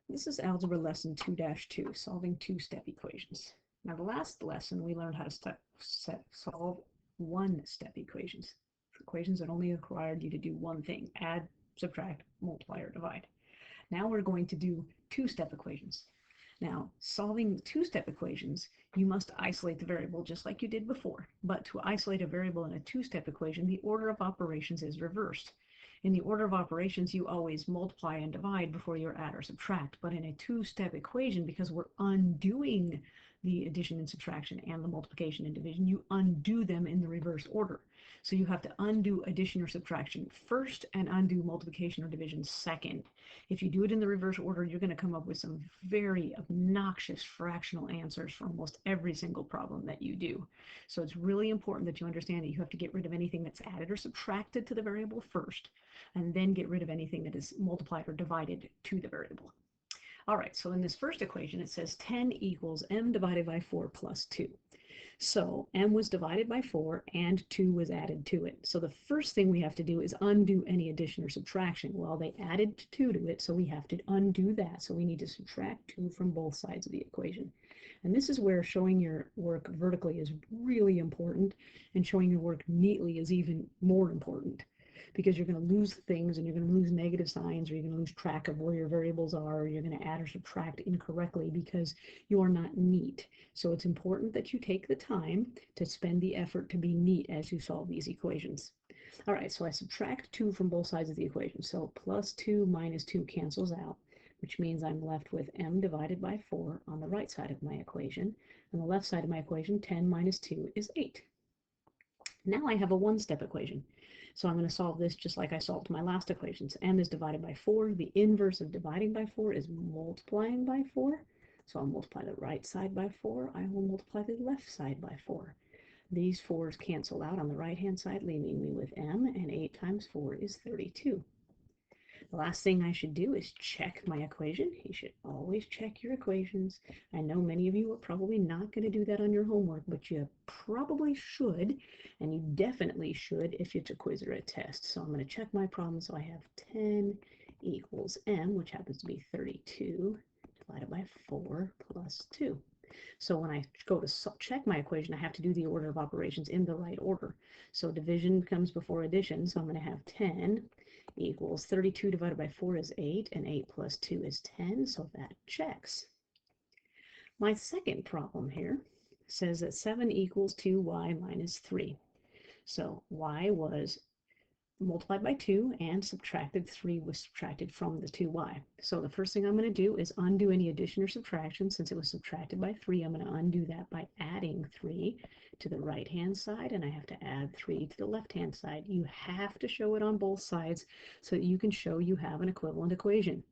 This is Algebra Lesson 2-2, solving two-step equations. Now, the last lesson, we learned how to solve one-step equations that only required you to do one thing: add, subtract, multiply, or divide. Now we're going to do two-step equations. Now, solving two-step equations, you must isolate the variable just like you did before. But to isolate a variable in a two-step equation, the order of operations is reversed. In the order of operations, you always multiply and divide before you add or subtract. But in a two-step equation, because we're undoing the addition and subtraction and the multiplication and division, you undo them in the reverse order. So you have to undo addition or subtraction first and undo multiplication or division second. If you do it in the reverse order, you're going to come up with some very obnoxious fractional answers for almost every single problem that you do. So it's really important that you understand that you have to get rid of anything that's added or subtracted to the variable first, and then get rid of anything that is multiplied or divided to the variable. All right, so in this first equation, it says 10 equals m divided by 4 plus 2. So m was divided by 4 and 2 was added to it. So the first thing we have to do is undo any addition or subtraction. Well, they added 2 to it, so we have to undo that. So we need to subtract 2 from both sides of the equation. And this is where showing your work vertically is really important, and showing your work neatly is even more important, because you're going to lose things, and you're going to lose negative signs, or you're going to lose track of where your variables are, or you're going to add or subtract incorrectly because you are not neat. So it's important that you take the time to spend the effort to be neat as you solve these equations. All right, so I subtract 2 from both sides of the equation. So plus 2 minus 2 cancels out, which means I'm left with m divided by 4 on the right side of my equation. On the left side of my equation, 10 minus 2 is 8. Now I have a one-step equation. So I'm going to solve this just like I solved my last equations. M is divided by 4. The inverse of dividing by 4 is multiplying by 4. So I'll multiply the right side by 4. I will multiply the left side by 4. These 4's cancel out on the right-hand side, leaving me with m, and 8 times 4 is 32. The last thing I should do is check my equation. You should always check your equations. I know many of you are probably not going to do that on your homework, but you probably should, and you definitely should if it's a quiz or a test. So I'm going to check my problem. So I have 10 equals m, which happens to be 32, divided by 4 plus 2. So when I go to check my equation, I have to do the order of operations in the right order. So division comes before addition, so I'm going to have 10 equals 32 divided by 4 is 8, and 8 plus 2 is 10, so that checks. My second problem here says that 7 equals 2y minus 3. So y was multiplied by 2 and subtracted 3 was subtracted from the 2y. So the first thing I'm going to do is undo any addition or subtraction. Since it was subtracted by 3, I'm going to undo that by adding 3 to the right hand side, and I have to add 3 to the left hand side. You have to show it on both sides so that you can show you have an equivalent equation.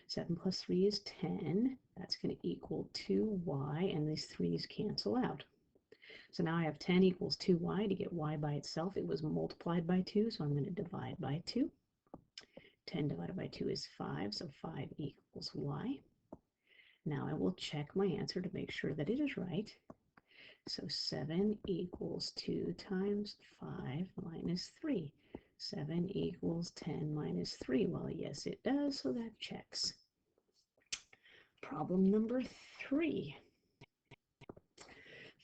7 plus 3 is 10. That's going to equal 2y, and these 3's cancel out. So now I have 10 equals 2y. To get y by itself, it was multiplied by 2, so I'm going to divide by 2. 10 divided by 2 is 5, so 5 equals y. Now I will check my answer to make sure that it is right. So 7 equals 2 times 5 minus 3. 7 equals 10 minus 3. Well, yes, it does, so that checks. Problem number 3.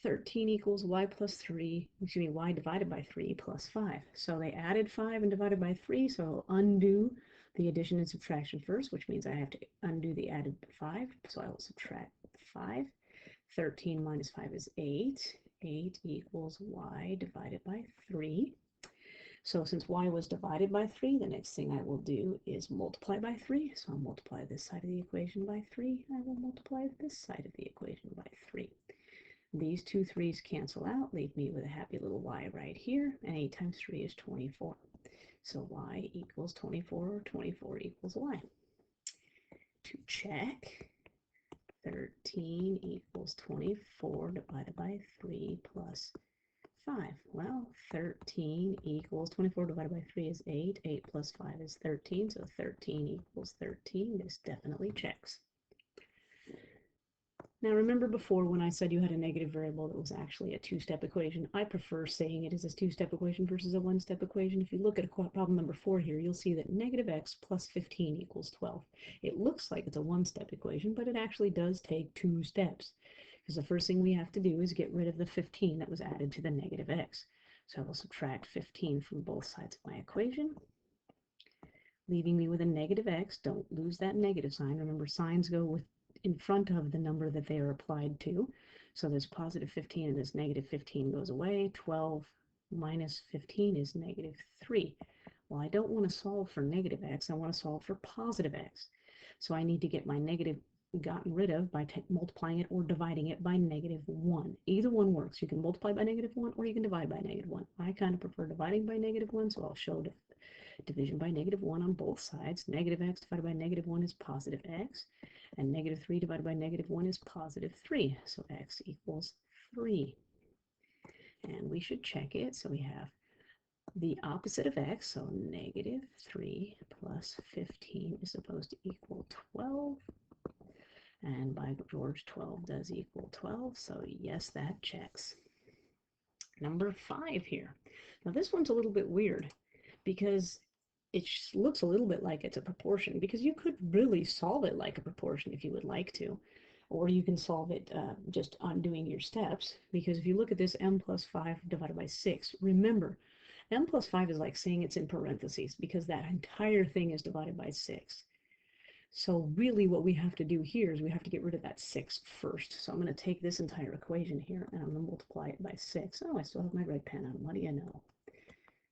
13 equals y plus 3, excuse me, y divided by 3 plus 5. So they added 5 and divided by 3, so I'll undo the addition and subtraction first, which means I have to undo the added 5. So I will subtract 5. 13 minus 5 is 8. 8 equals y divided by 3. So since y was divided by 3, the next thing I will do is multiply by 3. So I'll multiply this side of the equation by 3. I will multiply this side of the equation by 3. These two 3's cancel out, leave me with a happy little y right here, and 8 times 3 is 24. So y equals 24, or 24 equals y. To check, 13 equals 24 divided by 3 plus 5. Well, 13 equals 24 divided by 3 is 8. 8 plus 5 is 13, so 13 equals 13. This definitely checks. Now remember before when I said you had a negative variable that was actually a two-step equation. I prefer saying it is a two-step equation versus a one-step equation. If you look at problem number 4 here, you'll see that negative x plus 15 equals 12. It looks like it's a one-step equation, but it actually does take 2 steps. Because the first thing we have to do is get rid of the 15 that was added to the negative x. So I will subtract 15 from both sides of my equation, leaving me with a negative x. Don't lose that negative sign. Remember, signs go in front of the number that they are applied to. So this positive 15 and this negative 15 goes away. 12 minus 15 is negative 3. Well, I don't want to solve for negative x. I want to solve for positive x. So I need to get my negative gotten rid of by multiplying it or dividing it by negative 1. Either one works. You can multiply by negative 1 or you can divide by negative 1. I kind of prefer dividing by negative 1, so I'll show division by negative 1 on both sides. Negative x divided by negative 1 is positive x, and negative 3 divided by negative 1 is positive 3. So x equals 3. And we should check it. So we have the opposite of x, so negative 3 plus 15 is supposed to equal 12. And by George, 12 does equal 12, so yes, that checks. Number 5 here. Now this one's a little bit weird because it looks a little bit like it's a proportion, because you could really solve it like a proportion if you would like to, or you can solve it just on doing your steps, because if you look at this m plus 5 divided by 6, remember, m plus 5 is like saying it's in parentheses because that entire thing is divided by 6. So really what we have to do here is we have to get rid of that 6 first. So I'm going to take this entire equation here and I'm going to multiply it by 6. Oh, I still have my red pen on. What do you know?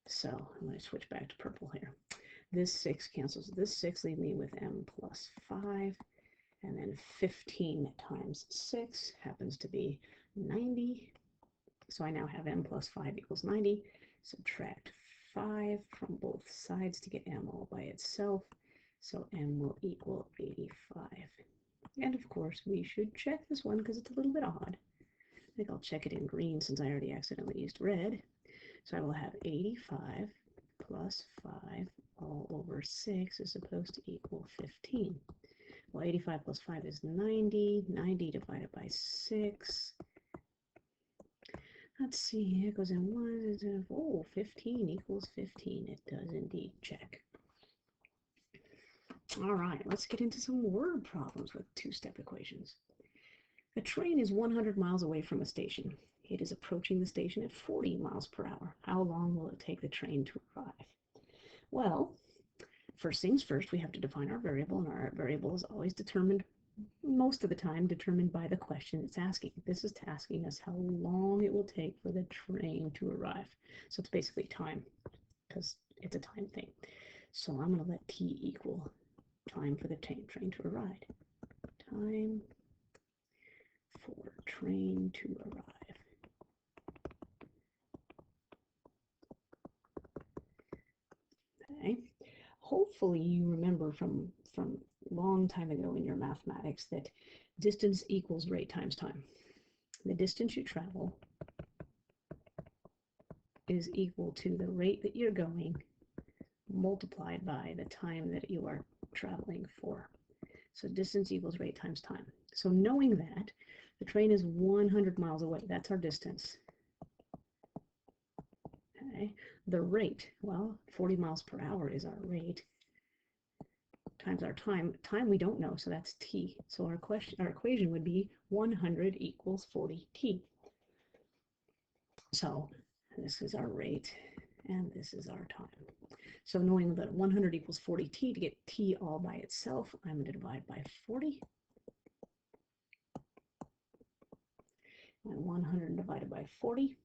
So I'm going to switch back to purple here. This 6 cancels this 6, leave me with m plus 5. And then 15 times 6 happens to be 90. So I now have m plus 5 equals 90. Subtract 5 from both sides to get m all by itself. So m will equal 85. And of course, we should check this one because it's a little bit odd. I think I'll check it in green since I already accidentally used red. So I will have 85 plus 5 all over 6 is supposed to equal 15. Well, 85 plus 5 is 90. 90 divided by 6. Let's see, it goes in 1. Oh, 15 equals 15. It does indeed check. All right, let's get into some word problems with two-step equations. A train is 100 miles away from a station. It is approaching the station at 40 miles per hour. How long will it take the train to arrive? Well, first things first, we have to define our variable, and our variable is always determined, most of the time, determined by the question it's asking. This is asking us how long it will take for the train to arrive. So it's basically time, because it's a time thing. So I'm going to let t equal time for the train to arrive. Time for train to arrive. Okay. Hopefully you remember from long time ago in your mathematics that distance equals rate times time. The distance you travel is equal to the rate that you're going multiplied by the time that you are traveling for. So distance equals rate times time. So knowing that, the train is 100 miles away. That's our distance. Okay. The rate, well, 40 miles per hour is our rate, times our time. Time we don't know, so that's t. So our equation would be 100 equals 40t. So this is our rate, and this is our time. So knowing that 100 equals 40t, to get t all by itself, I'm going to divide by 40. And 100 divided by 40.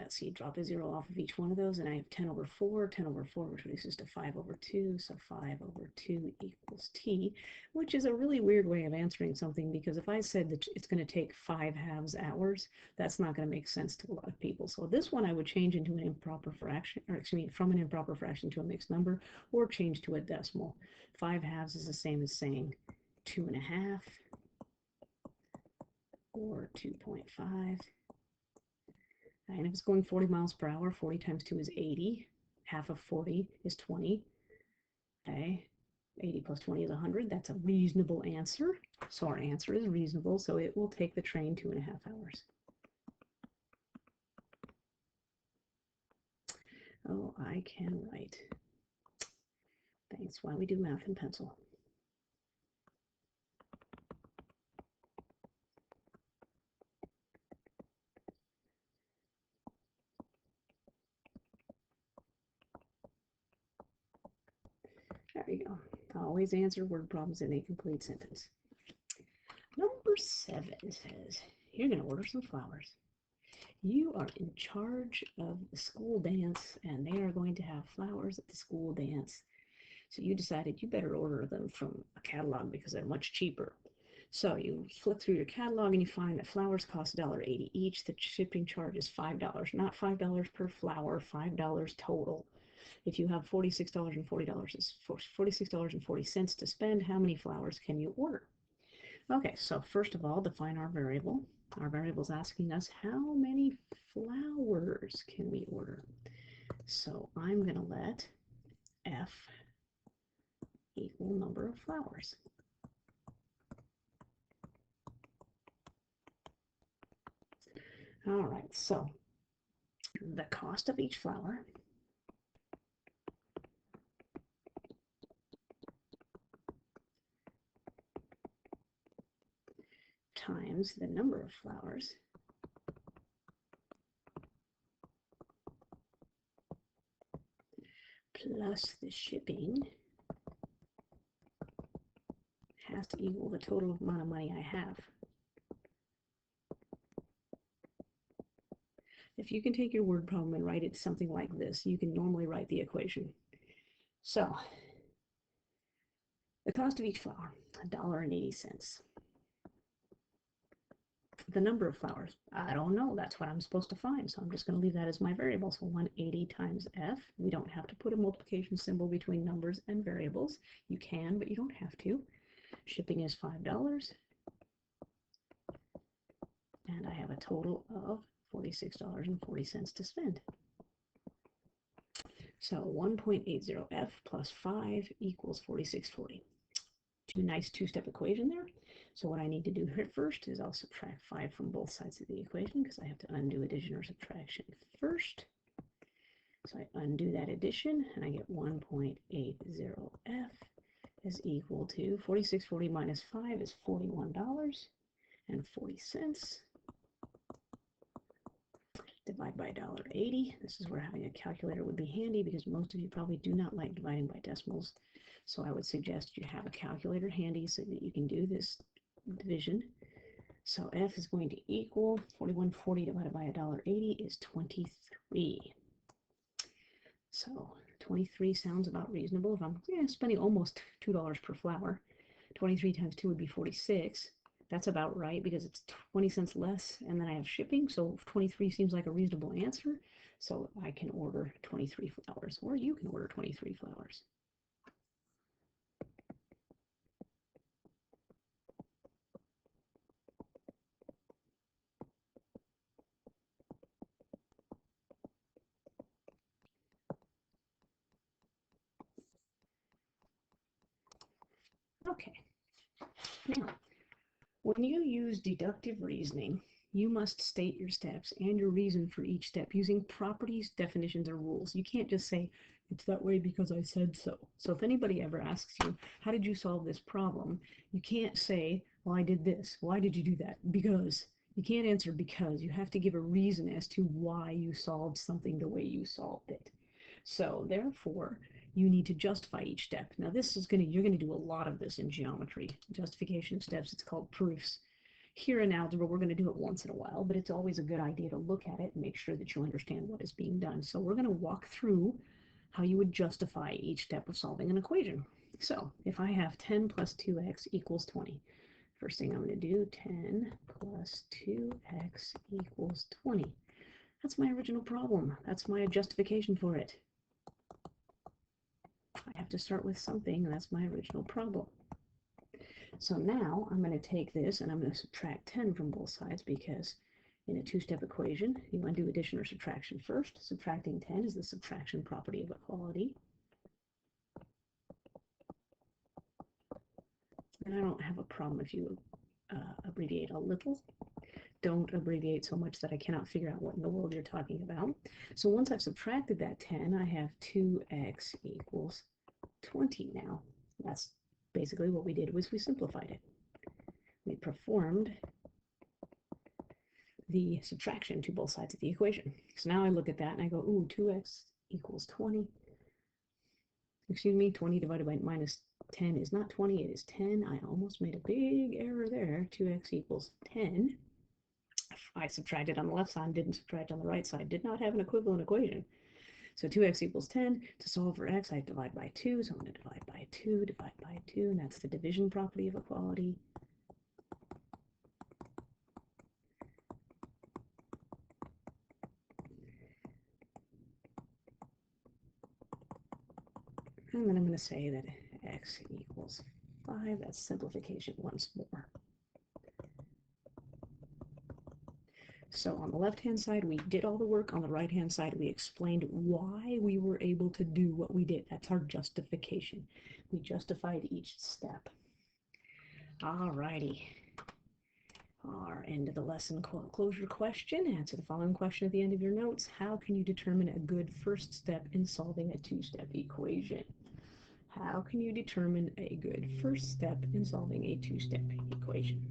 So you drop a 0 off of each one of those, and I have 10 over 4. 10 over 4 reduces to 5 over 2, so 5 over 2 equals t, which is a really weird way of answering something, because if I said that it's going to take 5/2 hours, that's not going to make sense to a lot of people. So this one I would change into an improper fraction, or excuse me, from an improper fraction to a mixed number, or change to a decimal. 5/2 is the same as saying 2.5, or 2.5. And if it's going 40 miles per hour, 40 times 2 is 80. Half of 40 is 20. Okay. 80 plus 20 is 100. That's a reasonable answer. So our answer is reasonable, so it will take the train 2.5 hours. Oh, I can write. That's why we do math in pencil. There you go. Always answer word problems in a complete sentence. Number 7 says, you're going to order some flowers. You are in charge of the school dance, and they are going to have flowers at the school dance. So you decided you better order them from a catalog because they're much cheaper. So you flip through your catalog and you find that flowers cost $1.80 each. The shipping charge is $5, not $5 per flower, $5 total. If you have $46.40, it's $46.40 to spend. How many flowers can you order? Okay, so first of all, define our variable. Our variable is asking us how many flowers can we order. So I'm going to let f equal number of flowers. All right, so the cost of each flower times the number of flowers plus the shipping has to equal the total amount of money I have. If you can take your word problem and write it something like this, you can normally write the equation. So the cost of each flower, $1.80. The number of flowers, I don't know. That's what I'm supposed to find. So I'm just going to leave that as my variable. So 180 times f. We don't have to put a multiplication symbol between numbers and variables. You can, but you don't have to. Shipping is $5. And I have a total of $46.40 to spend. So 1.80f plus 5 equals 46.40. Nice two-step equation there. So what I need to do here first is I'll subtract 5 from both sides of the equation because I have to undo addition or subtraction first. So I undo that addition and I get 1.80f is equal to 46.40 minus 5 is $41.40. Divide by $1.80. This is where having a calculator would be handy because most of you probably do not like dividing by decimals. So I would suggest you have a calculator handy so that you can do this division. So f is going to equal 41.40 divided by $1.80 is 23. So 23 sounds about reasonable. If I'm spending almost $2 per flower, 23 times 2 would be 46. That's about right because it's 20 cents less and then I have shipping. So 23 seems like a reasonable answer. So I can order 23 flowers or you can order 23 flowers. Okay. Now, when you use deductive reasoning, you must state your steps and your reason for each step using properties, definitions, or rules. You can't just say, it's that way because I said so. So if anybody ever asks you, how did you solve this problem? You can't say, well, I did this. Why did you do that? Because. You can't answer because. You have to give a reason as to why you solved something the way you solved it. So therefore, you need to justify each step. Now you're going to do a lot of this in geometry. Justification of steps, it's called proofs. Here in algebra, we're going to do it once in a while, but it's always a good idea to look at it and make sure that you understand what is being done. So we're going to walk through how you would justify each step of solving an equation. So if I have 10 plus 2x equals 20, first thing I'm going to do, 10 plus 2x equals 20. That's my original problem. That's my justification for it. I have to start with something, and that's my original problem. So now I'm going to take this and I'm going to subtract 10 from both sides because in a two-step equation, you want to do addition or subtraction first. Subtracting 10 is the subtraction property of equality. And I don't have a problem if you abbreviate a little. Don't abbreviate so much that I cannot figure out what in the world you're talking about. So once I've subtracted that 10, I have 2x equals 20 now. That's basically what we did was we simplified it. We performed the subtraction to both sides of the equation. So now I look at that and I go, ooh, 2x equals 20. Excuse me, 20 divided by minus 10 is not 20, it is 10. I almost made a big error there. 2x equals 10. I subtracted on the left side, didn't subtract on the right side, did not have an equivalent equation. So 2x equals 10. To solve for x, I divide by 2, so I'm going to divide by 2, and that's the division property of equality. And then I'm going to say that x equals 5. That's simplification once more. So on the left-hand side, we did all the work. On the right-hand side, we explained why we were able to do what we did. That's our justification. We justified each step. Alrighty. Our end of the lesson closure question. Answer the following question at the end of your notes. How can you determine a good first step in solving a two-step equation? How can you determine a good first step in solving a two-step equation?